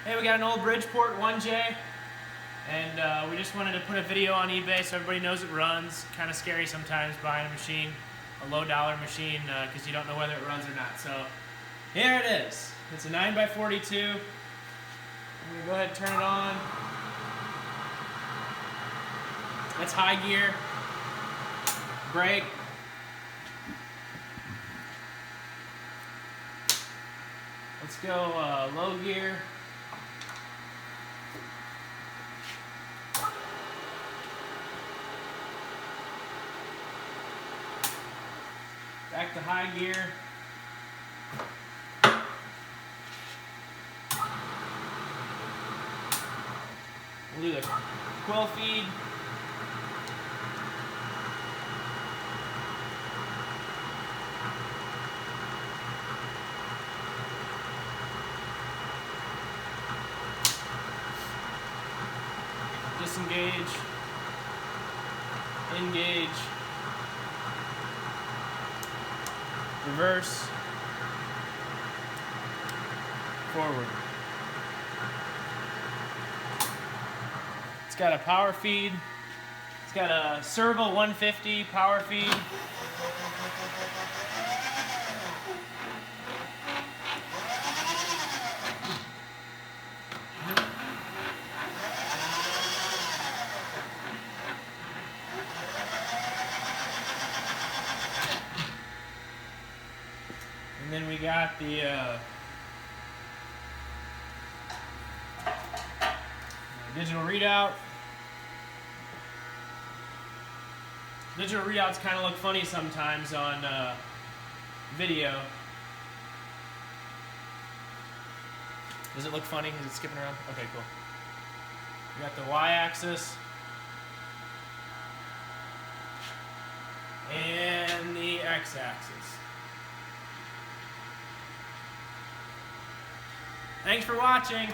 Hey, we got an old Bridgeport 1J, and we just wanted to put a video on eBay so everybody knows it runs. Kind of scary sometimes buying a machine, a low dollar machine, because you don't know whether it runs or not. So here it is. It's a 9x42. I'm going to go ahead and turn it on. That's high gear. Brake. Let's go low gear. Back to high gear. We'll do the quill feed. Disengage. Engage. Reverse. Forward. It's got a power feed. It's got a servo 150 power feed. And then we got the digital readout. Digital readouts kind of look funny sometimes on video. Does it look funny? Is it skipping around? Okay, cool. We got the y-axis and the x-axis. Thanks for watching.